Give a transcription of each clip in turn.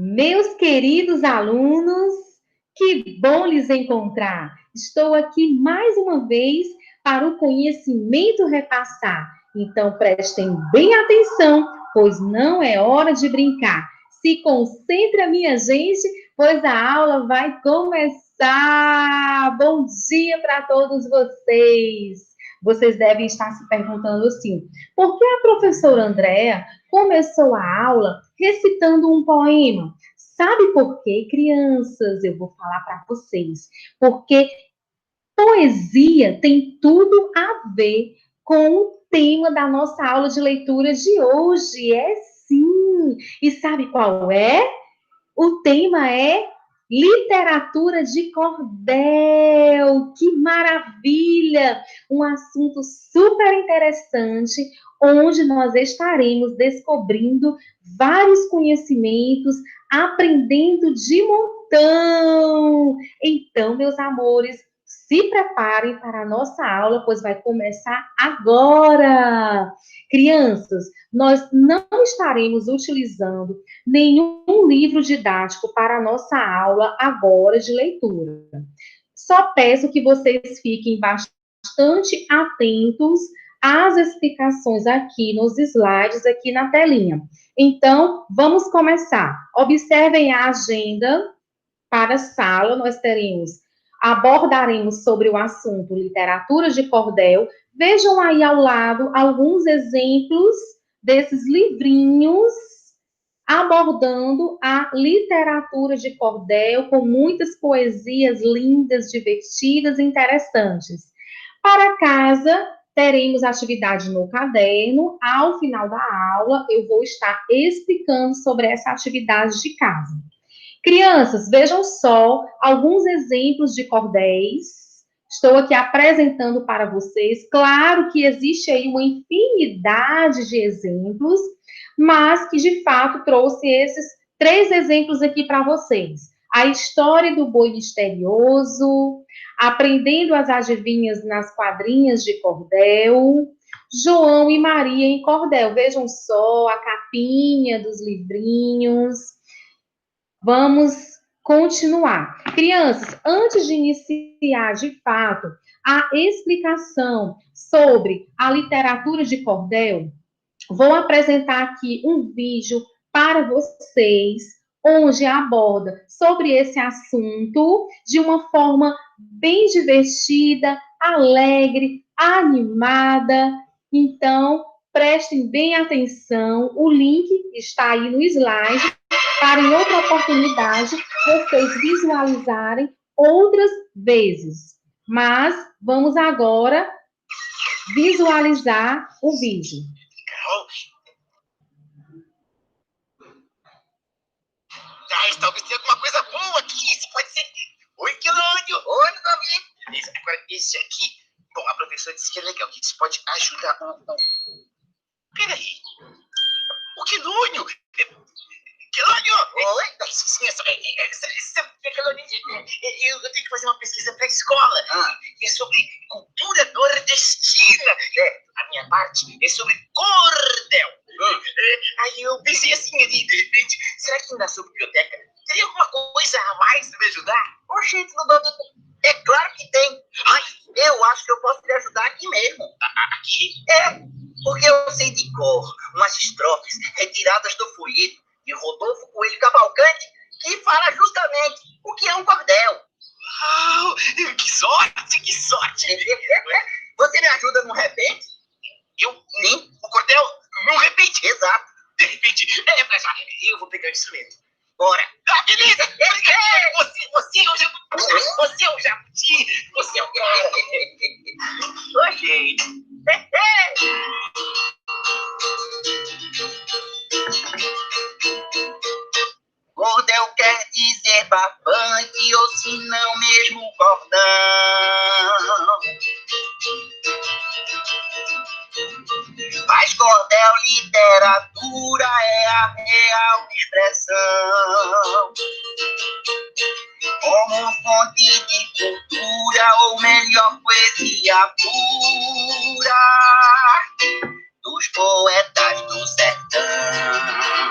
Meus queridos alunos, que bom lhes encontrar! Estou aqui mais uma vez para o conhecimento repassar. Então prestem bem atenção, pois não é hora de brincar. Se concentra, minha gente, pois a aula vai começar! Bom dia para todos vocês! Vocês devem estar se perguntando assim: por que a professora Andréa começou a aula recitando um poema? Sabe por quê, crianças? Eu vou falar para vocês. Porque poesia tem tudo a ver com o tema da nossa aula de leitura de hoje. É sim! E sabe qual é? O tema é literatura de cordel. Que maravilha! Um assunto super interessante, onde nós estaremos descobrindo vários conhecimentos, aprendendo de montão. Então, meus amores, se preparem para a nossa aula, pois vai começar agora. Crianças, nós não estaremos utilizando nenhum livro didático para a nossa aula agora de leitura. Só peço que vocês fiquem bastante atentos às explicações aqui nos slides, aqui na telinha. Então, vamos começar. Observem a agenda para a sala, nós abordaremos sobre o assunto literatura de cordel. Vejam aí ao lado alguns exemplos desses livrinhos abordando a literatura de cordel com muitas poesias lindas, divertidas e interessantes. Para casa, teremos atividade no caderno. Ao final da aula, eu vou estar explicando sobre essa atividade de casa. Crianças, vejam só alguns exemplos de cordéis. Estou aqui apresentando para vocês. Claro que existe aí uma infinidade de exemplos, mas que de fato trouxe esses 3 exemplos aqui para vocês. A história do boi misterioso, aprendendo as adivinhas nas quadrinhas de cordel, João e Maria em cordel. Vejam só a capinha dos livrinhos. Vamos continuar. Crianças, antes de iniciar de fato a explicação sobre a literatura de cordel, vou apresentar aqui um vídeo para vocês, onde aborda sobre esse assunto de uma forma bem divertida, alegre, animada. Então, prestem bem atenção. O link está aí no slide para em outra oportunidade vocês visualizarem outras vezes. Mas vamos agora visualizar o vídeo. Talvez tenha alguma coisa boa aqui. Isso pode ser. Oi, Quilônio. Oi, meu amigo. Agora, esse aqui. Bom, a professora disse que é legal, que isso pode ajudar o. Peraí. O Quilônio. Quilônio! Oi? Quilônio, eu tenho que fazer uma pesquisa para a escola. É sobre cultura nordestina. A minha parte é sobre cordel. Aí eu pensei assim, de repente, será que na sua biblioteca teria alguma coisa a mais para me ajudar? Gente, Ludovico, é claro que tem. Ai, eu acho que eu posso te ajudar aqui mesmo. Aqui? Porque eu sei de cor umas estrofes retiradas do folheto de Rodolfo Coelho Cavalcante, que fala justamente o que é um cordel. Uau, que sorte, que sorte! Você me ajuda no repente? Eu nem? O cordel no repente? Exato. De repente, eu vou pegar o instrumento. Bora. Beleza. Você é o jabuti. Você é o jabuti. Você é o... Oi, gente. Cordel quer dizer barbante, ou se não mesmo cordão. Mas cordel literatura é a real expressão. Como fonte de cultura, ou melhor, poesia pura dos poetas do sertão.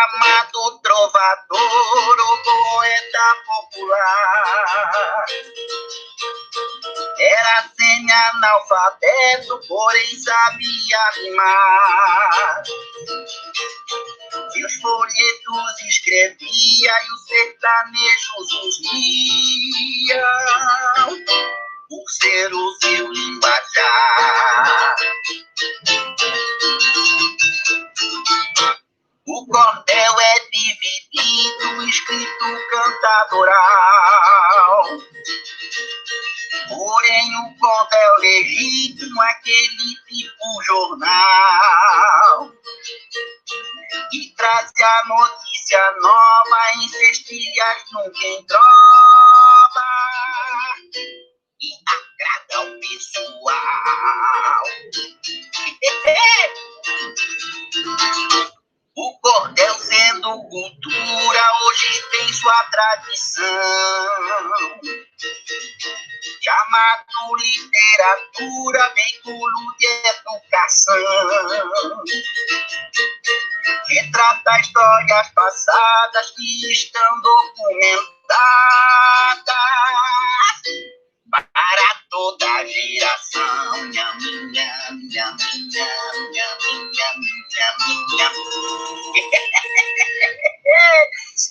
chamado trovador ou poeta popular. Era semi-analfabeto, porém sabia rimar. E os folhetos escrevia e os sertanejos os liam, por ser o seu linguajar. O cordel é dividido, escrito cantadoral. Porém o cordel legítimo, aquele tipo jornal, que trazia notícia nova em cestilhas nunca em trova, e agrada o pessoal. O cordel, sendo cultura, hoje tem sua tradição, chamado literatura, veículo de educação. Retrata histórias passadas que estão documentadas para toda geração. Minha, minha, minha, minha, minha, minha, minha, minha.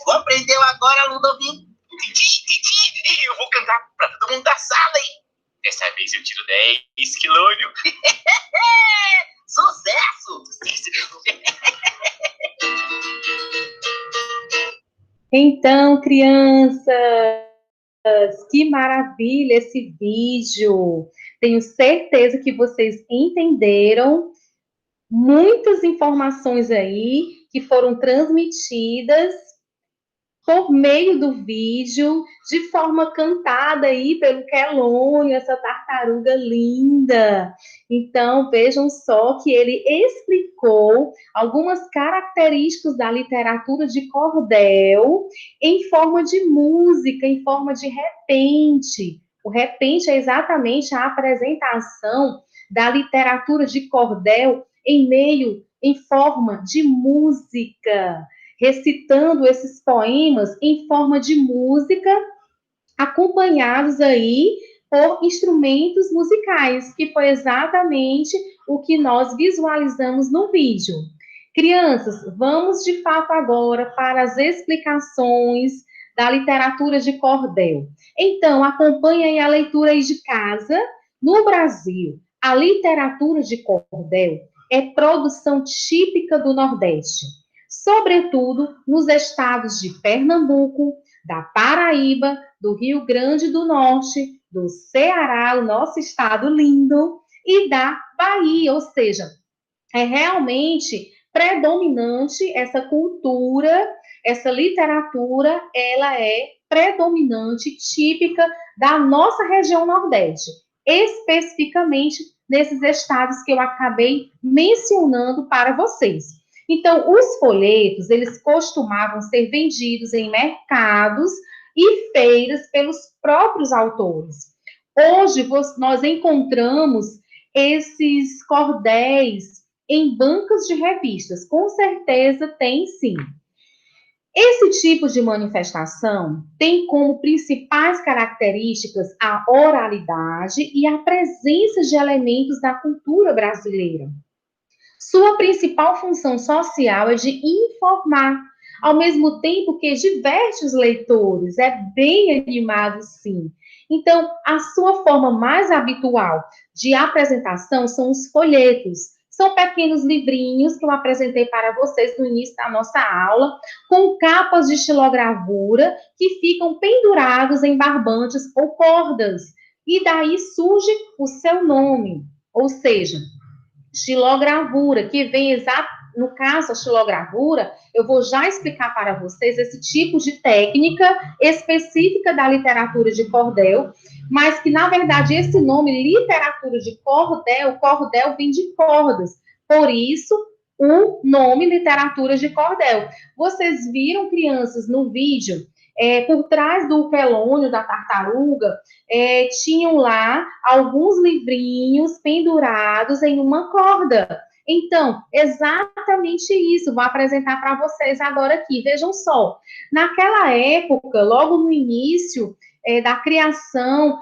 Compreendeu agora, Ludovico? Entendi. Eu vou cantar para todo mundo da sala, hein? Dessa vez eu tiro 10 quilômetros. Sucesso! Então, crianças, que maravilha esse vídeo! Tenho certeza que vocês entenderam muitas informações aí que foram transmitidas por meio do vídeo, de forma cantada aí pelo Quelônio, essa tartaruga linda. Então, vejam só que ele explicou algumas características da literatura de cordel em forma de música, em forma de repente. O repente é exatamente a apresentação da literatura de cordel em forma de música, recitando esses poemas em forma de música, acompanhados aí por instrumentos musicais, que foi exatamente o que nós visualizamos no vídeo. Crianças, vamos de fato agora para as explicações da literatura de cordel. Então, acompanhe aí a leitura aí de casa. No Brasil, a literatura de cordel é produção típica do Nordeste, sobretudo nos estados de Pernambuco, da Paraíba, do Rio Grande do Norte, do Ceará, o nosso estado lindo, e da Bahia, ou seja, é realmente predominante essa cultura, essa literatura, ela é predominante, típica da nossa região Nordeste, especificamente nesses estados que eu acabei mencionando para vocês. Então, os folhetos, eles costumavam ser vendidos em mercados e feiras pelos próprios autores. Hoje, nós encontramos esses cordéis em bancas de revistas. Com certeza tem, sim. Esse tipo de manifestação tem como principais características a oralidade e a presença de elementos da cultura brasileira. Sua principal função social é de informar, ao mesmo tempo que diverte os leitores, é bem animado, sim. Então, a sua forma mais habitual de apresentação são os folhetos. São pequenos livrinhos que eu apresentei para vocês no início da nossa aula, com capas de xilogravura que ficam pendurados em barbantes ou cordas. E daí surge o seu nome, ou seja, xilogravura, que vem no caso, a xilogravura, eu vou já explicar para vocês esse tipo de técnica específica da literatura de cordel, mas que, na verdade, esse nome, literatura de cordel vem de cordas, por isso, o nome literatura de cordel. Vocês viram, crianças, no vídeo, por trás do quelônio da tartaruga, tinham lá alguns livrinhos pendurados em uma corda. Então, exatamente isso, vou apresentar para vocês agora aqui. Vejam só, naquela época, logo no início da criação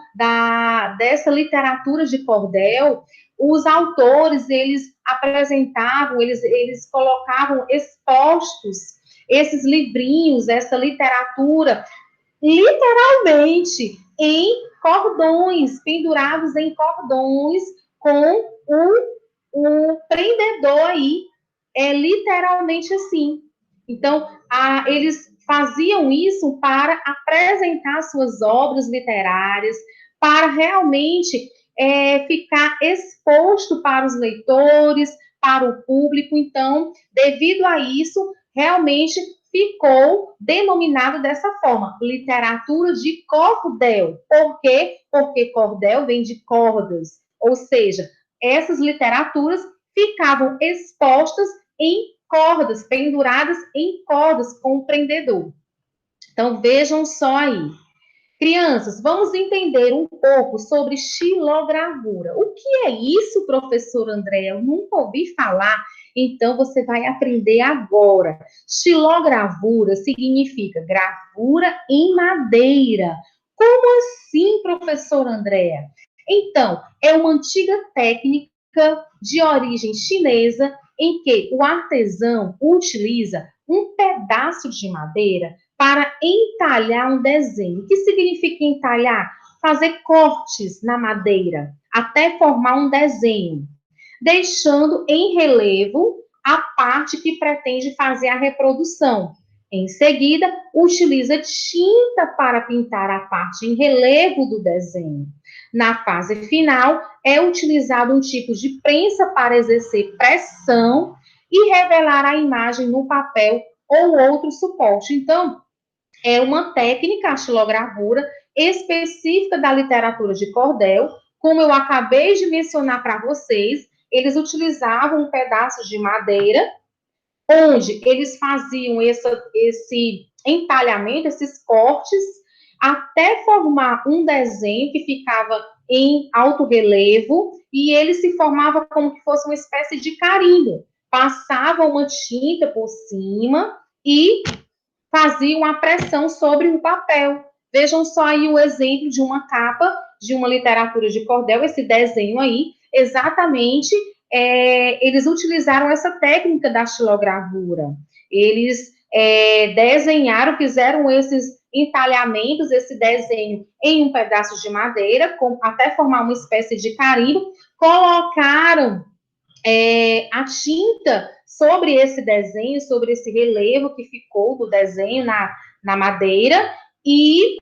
dessa literatura de cordel, os autores, eles apresentavam, eles colocavam expostos esses livrinhos, essa literatura, literalmente em cordões, pendurados em cordões, com um prendedor aí, literalmente assim. Então, eles faziam isso para apresentar suas obras literárias, para realmente ficar exposto para os leitores, para o público. Então, devido a isso, realmente ficou denominado dessa forma, literatura de cordel. Por quê? Porque cordel vem de cordas, ou seja, essas literaturas ficavam expostas em cordas, penduradas em cordas com o prendedor. Então, vejam só aí. Crianças, vamos entender um pouco sobre xilogravura. O que é isso, professor André? Eu nunca ouvi falar, então você vai aprender agora. Xilogravura significa gravura em madeira. Como assim, professor André? Então, é uma antiga técnica de origem chinesa em que o artesão utiliza um pedaço de madeira para entalhar um desenho. O que significa entalhar? Fazer cortes na madeira até formar um desenho, deixando em relevo a parte que pretende fazer a reprodução. Em seguida, utiliza tinta para pintar a parte em relevo do desenho. Na fase final, é utilizado um tipo de prensa para exercer pressão e revelar a imagem no papel ou outro suporte. Então, é uma técnica, a xilogravura, específica da literatura de cordel. Como eu acabei de mencionar para vocês, eles utilizavam um pedaço de madeira, onde eles faziam esse entalhamento, esses cortes, até formar um desenho que ficava em alto relevo, e ele se formava como que fosse uma espécie de carimbo. Passava uma tinta por cima e faziam a pressão sobre o papel. Vejam só aí o exemplo de uma capa de uma literatura de cordel, esse desenho aí, exatamente, eles utilizaram essa técnica da xilogravura. Eles desenharam, fizeram esses entalhamentos, esse desenho em um pedaço de madeira, até formar uma espécie de carimbo, colocaram a tinta sobre esse desenho, sobre esse relevo que ficou do desenho na madeira e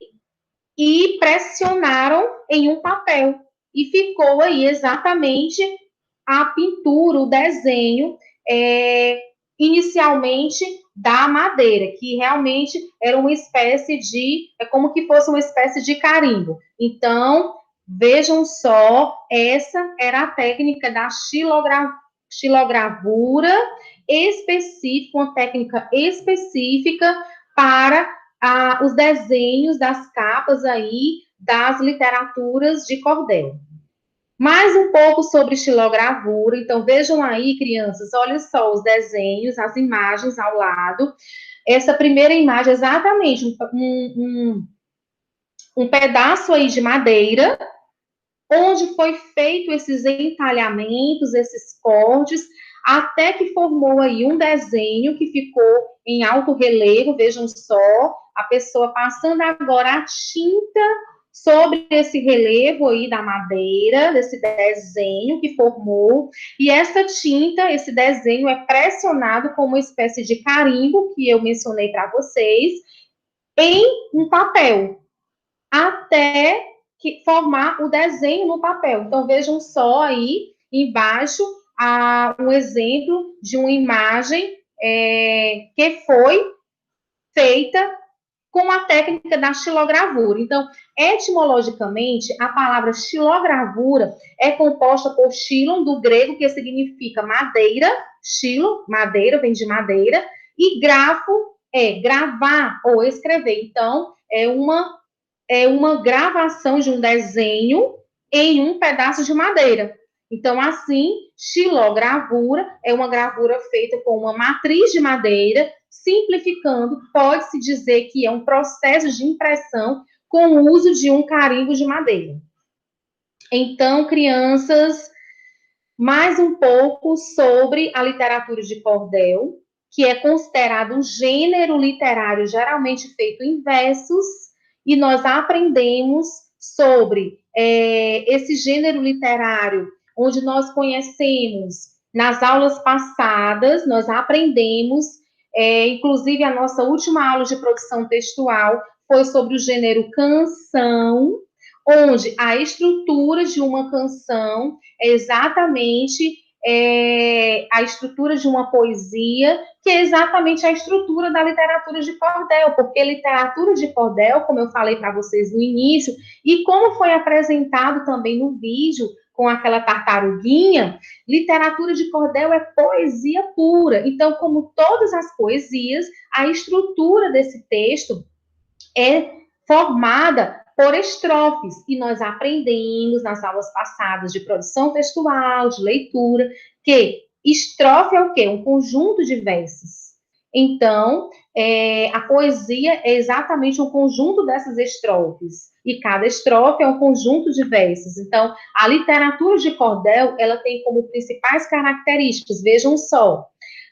pressionaram em um papel. E ficou aí exatamente a pintura, o desenho, inicialmente da madeira, que realmente era uma espécie de, como que fosse uma espécie de carimbo. Então, vejam só, essa era a técnica da xilogravura específica, uma técnica específica para os desenhos das capas aí das literaturas de cordel. Mais um pouco sobre xilogravura. Então, vejam aí, crianças, olhem só os desenhos, as imagens ao lado. Essa primeira imagem é exatamente um pedaço aí de madeira, onde foi feito esses entalhamentos, esses cortes, até que formou aí um desenho que ficou em alto relevo. Vejam só, a pessoa passando agora a tinta sobre esse relevo aí da madeira, desse desenho que formou, e essa tinta, esse desenho é pressionado com uma espécie de carimbo, que eu mencionei para vocês, em um papel, até que formar o desenho no papel. Então, vejam só aí, embaixo, um exemplo de uma imagem que foi feita com a técnica da xilogravura. Então, etimologicamente, a palavra xilogravura é composta por xilon, do grego, que significa madeira, xilo, madeira, vem de madeira, e grafo é gravar ou escrever. Então, é uma gravação de um desenho em um pedaço de madeira. Então, assim, xilogravura é uma gravura feita com uma matriz de madeira, simplificando, pode-se dizer que é um processo de impressão com o uso de um carimbo de madeira. Então, crianças, mais um pouco sobre a literatura de cordel, que é considerado um gênero literário geralmente feito em versos, e nós aprendemos sobre esse gênero literário, onde nós conhecemos, nas aulas passadas, nós aprendemos, inclusive a nossa última aula de produção textual foi sobre o gênero canção, onde a estrutura de uma canção é exatamente a estrutura de uma poesia, que é exatamente a estrutura da literatura de cordel, porque literatura de cordel, como eu falei para vocês no início, e como foi apresentado também no vídeo com aquela tartaruguinha, literatura de cordel é poesia pura. Então, como todas as poesias, a estrutura desse texto é formada por estrofes, e nós aprendemos nas aulas passadas de produção textual, de leitura, que estrofe é o quê? Um conjunto de versos. Então, a poesia é exatamente um conjunto dessas estrofes, e cada estrofe é um conjunto de versos. Então, a literatura de cordel, ela tem como principais características, vejam só,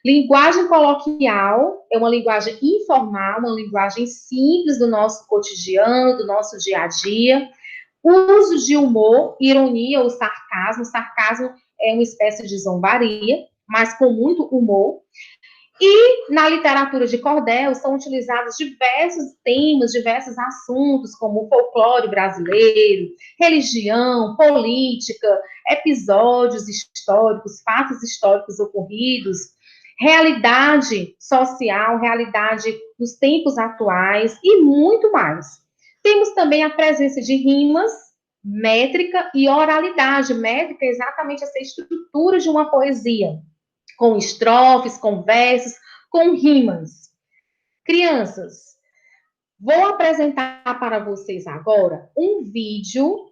linguagem coloquial é uma linguagem informal, uma linguagem simples do nosso cotidiano, do nosso dia a dia. Uso de humor, ironia ou sarcasmo. O sarcasmo é uma espécie de zombaria, mas com muito humor. E na literatura de cordel são utilizados diversos temas, diversos assuntos, como o folclore brasileiro, religião, política, episódios históricos, fatos históricos ocorridos, realidade social, realidade dos tempos atuais e muito mais. Temos também a presença de rimas, métrica e oralidade. Métrica é exatamente essa estrutura de uma poesia, com estrofes, com versos, com rimas. Crianças, vou apresentar para vocês agora um vídeo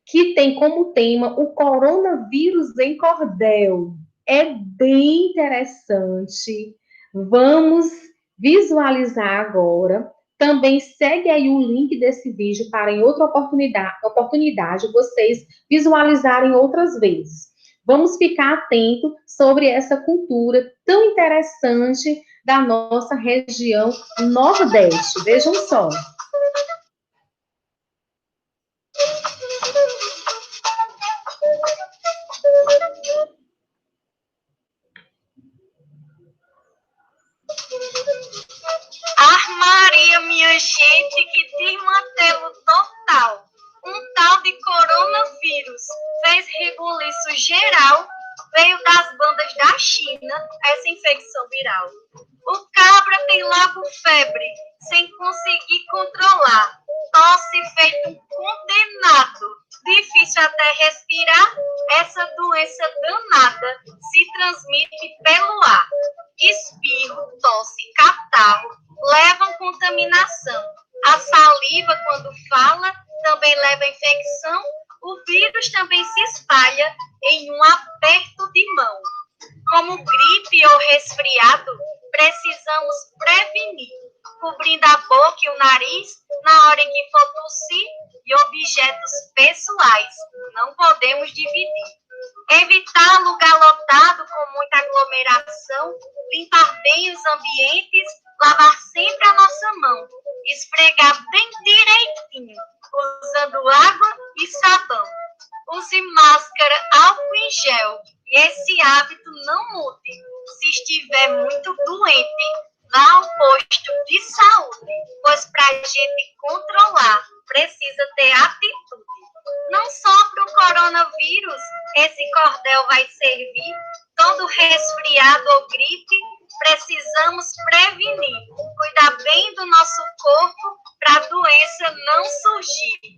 que tem como tema o coronavírus em cordel. É bem interessante. Vamos visualizar agora. Também segue aí o link desse vídeo para em outra oportunidade vocês visualizarem outras vezes. Vamos ficar atento sobre essa cultura tão interessante da nossa região Nordeste. Vejam só. Maria, minha gente, que desmantelo total. Um tal de coronavírus fez rebuliço geral, veio das bandas da China, essa infecção viral. O cabra tem logo febre, sem conseguir controlar. Tosse feito um condenado, difícil até respirar. Essa doença danada se transmite pelo ar. Espirro, tosse, catarro levam contaminação. A saliva, quando fala, também leva infecção. O vírus também se espalha em um aperto de mão. Como gripe ou resfriado, precisamos prevenir, cobrindo a boca e o nariz na hora em que for tossir, e objetos pessoais não podemos dividir. Evitar lugar lotado com muita aglomeração, limpar bem os ambientes, lavar sempre a nossa mão, esfregar bem direitinho, usando água e sabão. Use máscara, álcool em gel, e esse hábito não mude. Se estiver muito doente, vá ao posto de saúde, pois para a gente controlar, precisa ter atitude. Não só para o coronavírus, esse cordel vai servir. Todo resfriado ou gripe, precisamos prevenir. Cuidar bem do nosso corpo para a doença não surgir.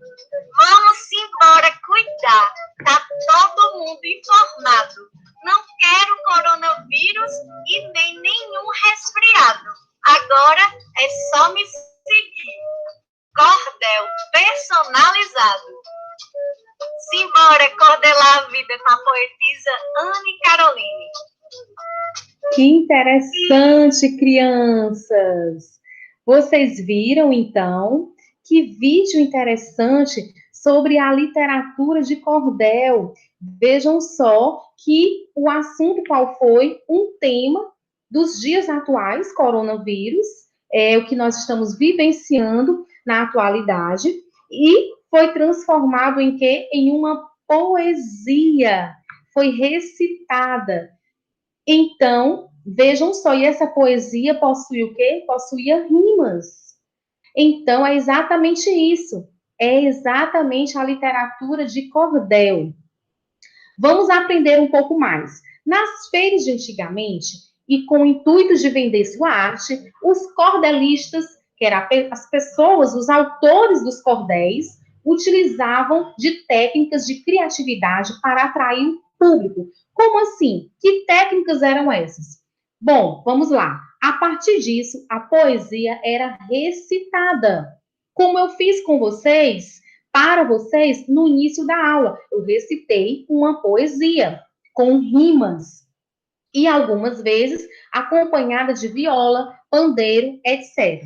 Vamos embora cuidar. Tá todo mundo informado. Não quero coronavírus e nem nenhum resfriado. Agora é só me seguir. Cordel personalizado. Simbora, Cordelave recebeu com a poetisa Anne Caroline. Que interessante, crianças! Vocês viram, então, que vídeo interessante sobre a literatura de cordel. Vejam só que o assunto qual foi um tema dos dias atuais, coronavírus, é o que nós estamos vivenciando na atualidade, e foi transformado em quê? Em uma poesia, foi recitada. Então, vejam só, e essa poesia possui o quê? Possuía rimas. Então, é exatamente isso. É exatamente a literatura de cordel. Vamos aprender um pouco mais. Nas feiras de antigamente, e com o intuito de vender sua arte, os cordelistas, que eram as pessoas, os autores dos cordéis, utilizavam de técnicas de criatividade para atrair o público. Como assim? Que técnicas eram essas? Bom, vamos lá. A partir disso, a poesia era recitada. Como eu fiz com vocês, para vocês, no início da aula, eu recitei uma poesia com rimas e algumas vezes acompanhada de viola, pandeiro, etc.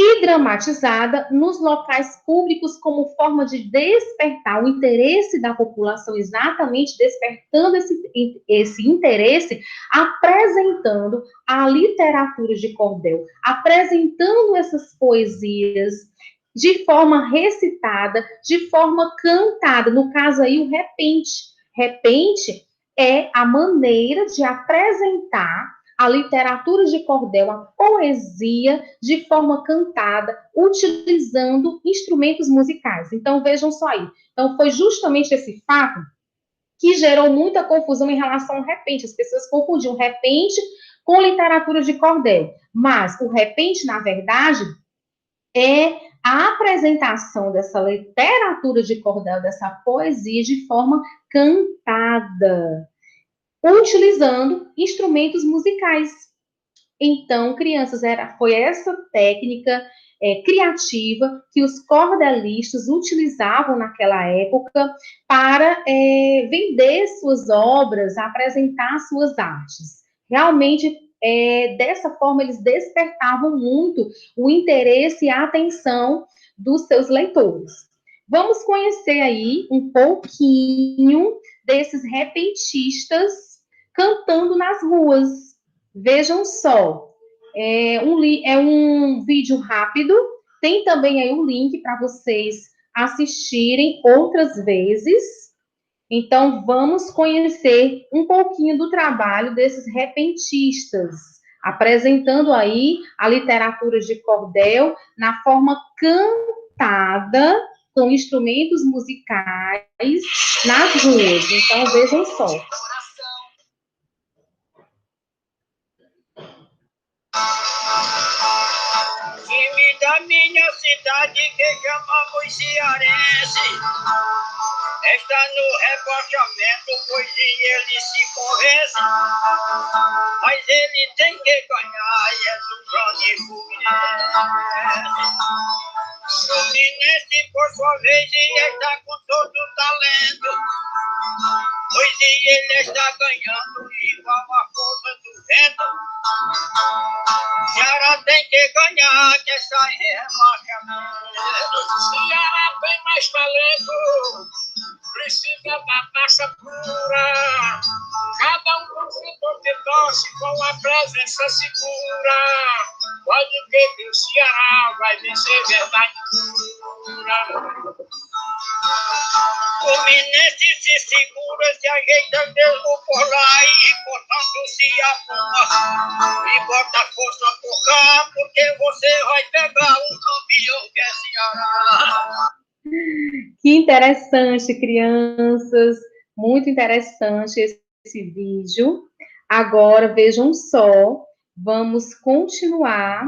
E dramatizada nos locais públicos como forma de despertar o interesse da população, exatamente despertando esse interesse, apresentando a literatura de cordel, apresentando essas poesias de forma recitada, de forma cantada. No caso aí, o repente. Repente é a maneira de apresentar a literatura de cordel, a poesia, de forma cantada, utilizando instrumentos musicais. Então, vejam só aí. Então, foi justamente esse fato que gerou muita confusão em relação ao repente. As pessoas confundiam repente com literatura de cordel. Mas o repente, na verdade, é a apresentação dessa literatura de cordel, dessa poesia, de forma cantada, utilizando instrumentos musicais. Então, crianças, foi essa técnica criativa que os cordelistas utilizavam naquela época para vender suas obras, apresentar suas artes. Realmente, dessa forma, eles despertavam muito o interesse e a atenção dos seus leitores. Vamos conhecer aí um pouquinho desses repentistas cantando nas ruas. Vejam só, é um vídeo rápido, tem também aí um link para vocês assistirem outras vezes. Então, vamos conhecer um pouquinho do trabalho desses repentistas, apresentando aí a literatura de cordel na forma cantada, com instrumentos musicais nas ruas. Então, vejam só. Time da minha cidade que chamamos cearense está no rebaixamento, pois ele se convence, mas ele tem que ganhar e é do grande Fluminense. Fluminense, por sua vez, está com todo o talento, pois ele está ganhando igual a força do vento. Ceará tem que ganhar, que essa é rebaixamento. Ceará tem mais talento, precisa da massa pura. Cada um torcedor que torce com a presença segura. Pode ver que o Ceará vai vencer verdade pura. O Fluminense se segura, se ajeita mesmo por lá e portanto se arruma. E bota força por cá, porque você vai pegar um campeão que é Ceará. Que interessante, crianças. Muito interessante esse vídeo. Agora, vejam só, vamos continuar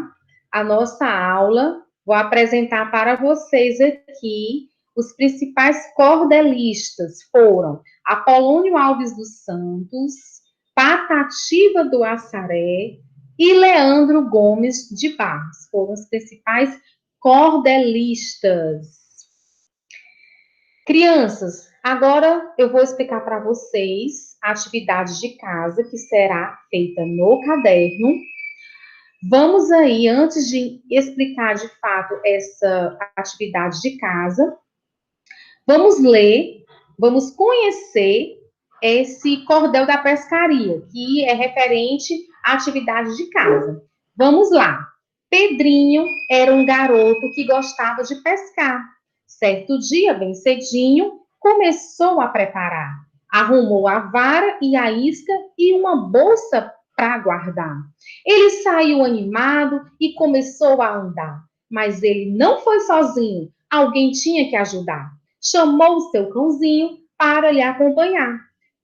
a nossa aula. Vou apresentar para vocês aqui os principais cordelistas. Foram Apolônio Alves dos Santos, Patativa do Assaré e Leandro Gomes de Barros. Foram os principais cordelistas. Crianças, Agora eu vou explicar para vocês a atividade de casa que será feita no caderno. Vamos aí, antes de explicar de fato essa atividade de casa, vamos ler, vamos conhecer esse cordel da pescaria, que é referente à atividade de casa. Vamos lá. Pedrinho era um garoto que gostava de pescar. Certo dia, bem cedinho, começou a preparar. Arrumou a vara e a isca e uma bolsa para guardar. Ele saiu animado e começou a andar. Mas ele não foi sozinho, alguém tinha que ajudar. Chamou o seu cãozinho para lhe acompanhar.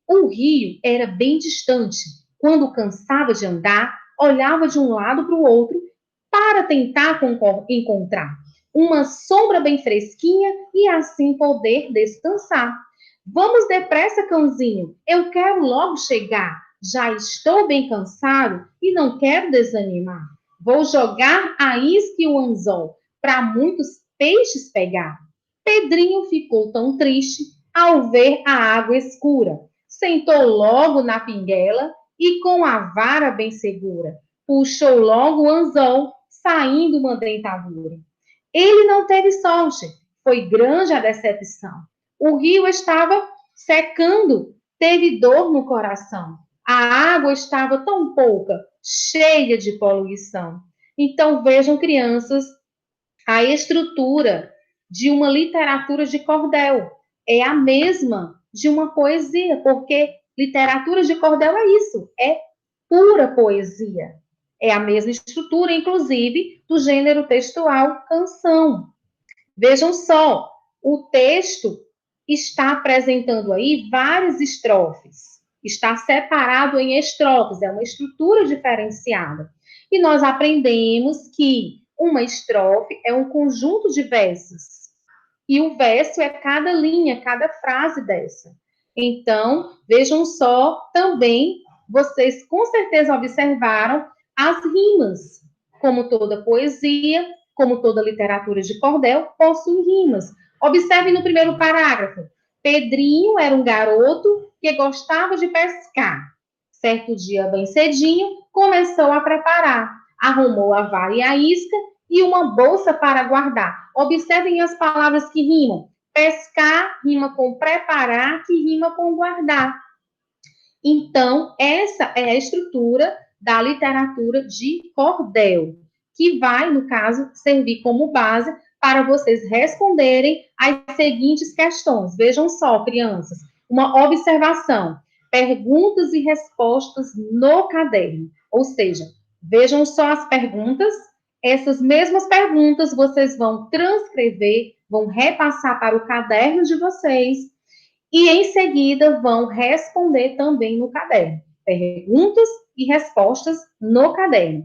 O rio era bem distante. Quando cansava de andar, olhava de um lado para o outro para tentar encontrar uma sombra bem fresquinha e assim poder descansar. Vamos depressa, cãozinho. Eu quero logo chegar. Já estou bem cansado e não quero desanimar. Vou jogar a isca e o anzol para muitos peixes pegar. Pedrinho ficou tão triste ao ver a água escura. Sentou logo na pinguela e com a vara bem segura, puxou logo o anzol, saindo uma dentadura. Ele não teve sorte, foi grande a decepção. O rio estava secando, teve dor no coração. A água estava tão pouca, cheia de poluição. Então vejam, crianças, a estrutura de uma literatura de cordel é a mesma de uma poesia, porque literatura de cordel é isso, é pura poesia. É a mesma estrutura, inclusive, do gênero textual canção. Vejam só, o texto está apresentando aí várias estrofes. Está separado em estrofes, é uma estrutura diferenciada. E nós aprendemos que uma estrofe é um conjunto de versos. E o verso é cada linha, cada frase dessa. Então, vejam só, também, vocês com certeza observaram as rimas. Como toda poesia, como toda literatura de cordel, possui rimas. Observem no primeiro parágrafo. Pedrinho era um garoto que gostava de pescar. Certo dia, bem cedinho, começou a preparar. Arrumou a vara e a isca e uma bolsa para guardar. Observem as palavras que rimam. Pescar rima com preparar, que rima com guardar. Então, essa é a estrutura da literatura de cordel, que vai, no caso, servir como base para vocês responderem as seguintes questões. Vejam só, crianças, uma observação. Perguntas e respostas no caderno. Ou seja, vejam só as perguntas. Essas mesmas perguntas vocês vão transcrever, vão repassar para o caderno de vocês e, em seguida, vão responder também no caderno. Perguntas e respostas no caderno.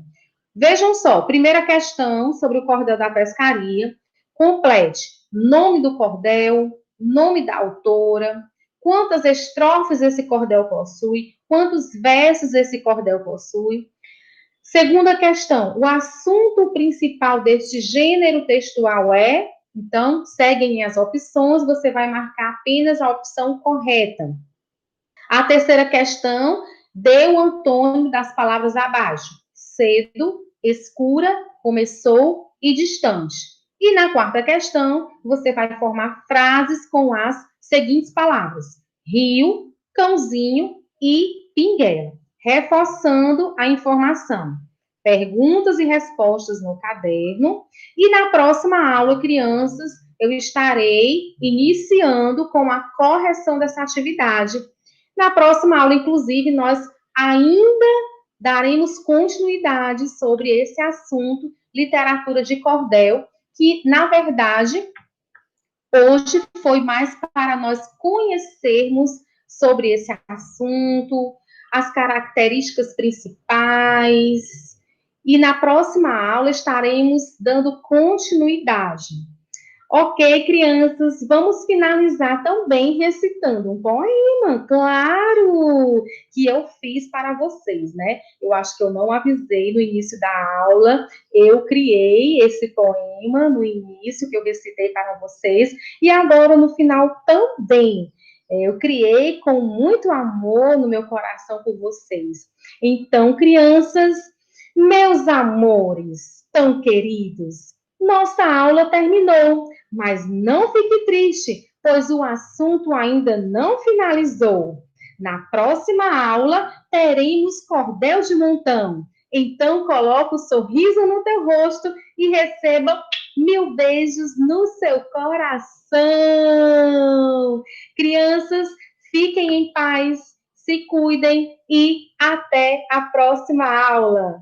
Vejam só, primeira questão sobre o cordel da pescaria. Complete nome do cordel, nome da autora, quantas estrofes esse cordel possui, quantos versos esse cordel possui. Segunda questão, o assunto principal deste gênero textual é... Então, seguem as opções, você vai marcar apenas a opção correta. A terceira questão, dê o antônimo das palavras abaixo. Cedo, escura, começou e distante. E na quarta questão, você vai formar frases com as seguintes palavras. Rio, cãozinho e pinguela, reforçando a informação. Perguntas e respostas no caderno. E na próxima aula, crianças, eu estarei iniciando com a correção dessa atividade. Na próxima aula, inclusive, nós ainda daremos continuidade sobre esse assunto, literatura de cordel, que, na verdade, hoje foi mais para nós conhecermos sobre esse assunto, as características principais. E na próxima aula estaremos dando continuidade. Ok, crianças, vamos finalizar também recitando um poema, claro, que eu fiz para vocês, né? Eu acho que eu não avisei no início da aula, eu criei esse poema no início, que eu recitei para vocês, e agora no final também. Eu criei com muito amor no meu coração por vocês. Então, crianças, meus amores tão queridos, nossa aula terminou, mas não fique triste, pois o assunto ainda não finalizou. Na próxima aula, teremos cordel de montão. Então, coloque o sorriso no teu rosto e receba 1000 beijos no seu coração. Crianças, fiquem em paz, se cuidem e até a próxima aula.